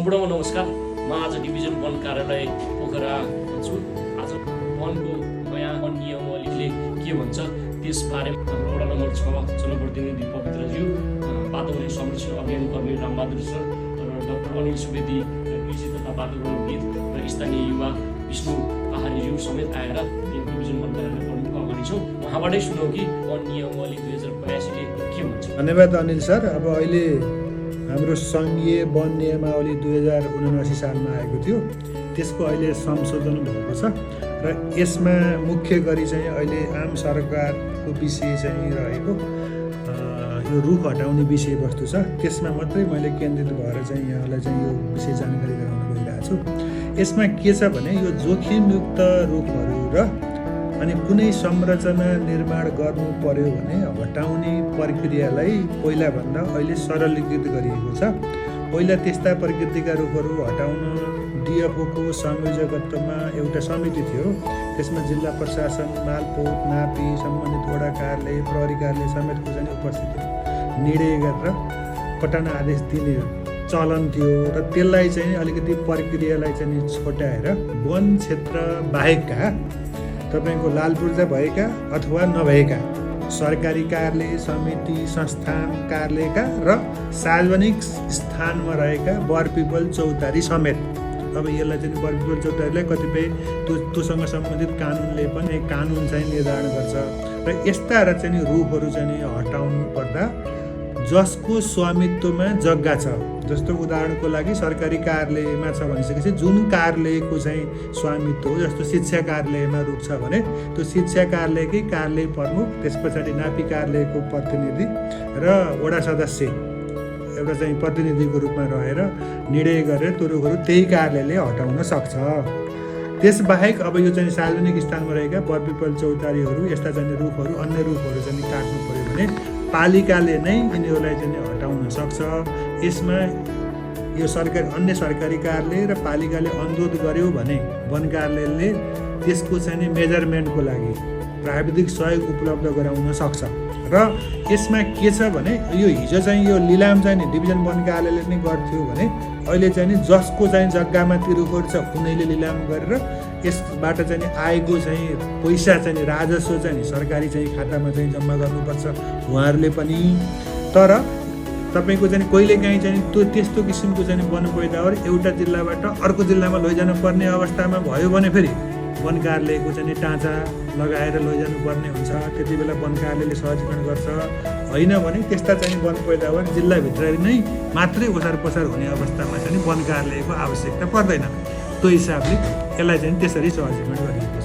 सम्पूर्णमा नमस्कार। म आज डिभिजन वन कार्यालय पोखरा छु। आज वनको नयाँ वन नियमावलीले के भन्छ त्यसबारेमा हाम्रो वडा नम्बर 6 जनप्रतिनिधि पवित्रज्यू, वातावरण संरक्षण अभियान कर्मी रामबहादुर सर र डाक्टर अनिल सुवेदी कृषि तथा वातावरणविद र स्थानीय युवा विष्णु पहाडीज्यू समेत आएर डिभिजन वन कार्यालय प्रमुख अगाडि छौँ। उहाँबाटै सुनौँ कि वन नियमावली 2082ले के भन्छ। धन्यवाद अनिल सर। अब अहिले हाम्रो सङ्घीय वन नियमावली 2079 सालमा आएको थियो, त्यसको अहिले संशोधन भएको छ र यसमा मुख्य गरी चाहिँ अहिले आम सरकारको विषय चाहिँ रहेको यो रुख हटाउने विषयवस्तु छ। त्यसमा मात्रै मैले केन्द्रित भएर चाहिँ यहाँलाई चाहिँ यो विषय जानकारी गराउन गइरहेको छु। यसमा के छ भने यो जोखिमयुक्त रुखहरू र अनि कुनै संरचना निर्माण गर्नु पर्यो भने हटाउने प्रक्रियालाई पहिलाभन्दा अहिले सरलीकृत गरिएको छ। पहिला त्यस्ता प्रकृतिका रुखहरू हटाउन डिएफओको संयोजकत्वमा एउटा समिति थियो। त्यसमा जिल्ला प्रशासन, मालपोत, नापी, सम्बन्धित वडा कार्यालय, प्रहरी कार्यालय समेतको चाहिँ उपस्थिति निर्णय गरेर पटाना आदेश दिने चलन थियो र त्यसलाई चाहिँ अलिकति प्रक्रियालाई चाहिँ छोटाएर वन क्षेत्र बाहेकका तपाईँको लालपूर्जा भएका अथवा नभएका सरकारी कार्यालय, समिति, संस्थान कार्यालयका र सार्वजनिक स्थानमा रहेका बरपिपल चौतारी समेत। अब यसलाई चाहिँ बरपिपल चौतारीलाई कतिपय त्योसँग सम्बन्धित कानुनले पनि कानुन चाहिँ निर्धारण गर्छ र यस्ता र चाहिँ रुखहरू चाहिँ हटाउनु पर्दा जसको स्वामित्वमा जग्गा छ, जस्तो उदाहरणको लागि सरकारी कार्यालयमा छ भनिसकेपछि जुन कार्यालयको चाहिँ स्वामित्व हो, जस्तो शिक्षा कार्यालयमा रुख छ भने त्यो शिक्षा कार्यालयकै कार्यालय प्रमुख, त्यस पछाडि नापी कार्यालयको प्रतिनिधि र वडा सदस्य एउटा चाहिँ प्रतिनिधिको रूपमा रहेर निर्णय गरेर त्यो रुखहरू त्यही कार्यालयले हटाउन सक्छ। त्यसबाहेक अब यो चाहिँ सार्वजनिक स्थानमा रहेका बरपिपल चौतारीहरू यस्ता चाहिँ रुखहरू अन्य रुखहरू चाहिँ काट्नु पर्यो भने पालिकाले नै यिनीहरूलाई चाहिँ हटाउन सक्छ। यसमा यो अन्य सरकारी कार्यालय र पालिकाले अनुरोध गर्यो भने वन कार्यालयले त्यसको चाहिँ मेजरमेन्टको लागि प्राविधिक सहयोग उपलब्ध गराउन सक्छ। र यसमा के छ भने यो हिजो चाहिँ यो लिलाम चाहिँ नि डिभिजन वन कार्यालयले नै गर्थ्यो भने अहिले चाहिँ नि जसको चाहिँ जग्गामा ती रुखहरू छ उनीहरूले लिलाम गरेर यसबाट चाहिँ आएको चाहिँ पैसा चाहिँ राजस्व चाहिँ सरकारी चाहिँ खातामा चाहिँ जम्मा गर्नुपर्छ उहाँहरूले पनि। तर तपाईँको चाहिँ कहिलेकाहीँ चाहिँ त्यो त्यस्तो किसिमको चाहिँ वन पैदावार एउटा जिल्लाबाट अर्को जिल्लामा लैजानु पर्ने अवस्थामा भयो भने फेरि वन कार्यालयको चाहिँ टाँचा लगाएर लैजानु पर्ने हुन्छ। त्यति बेला वन कार्यालयले सहजीकरण गर्छ। होइन भने त्यस्ता चाहिँ वन पैदावार जिल्लाभित्र नै मात्रै ओसार पसार हुने अवस्थामा चाहिँ वन कार्यालयको आवश्यकता पर्दैन। त्यो हिसाबले यसलाई चाहिँ त्यसरी सहजीकरण गरिन्छ।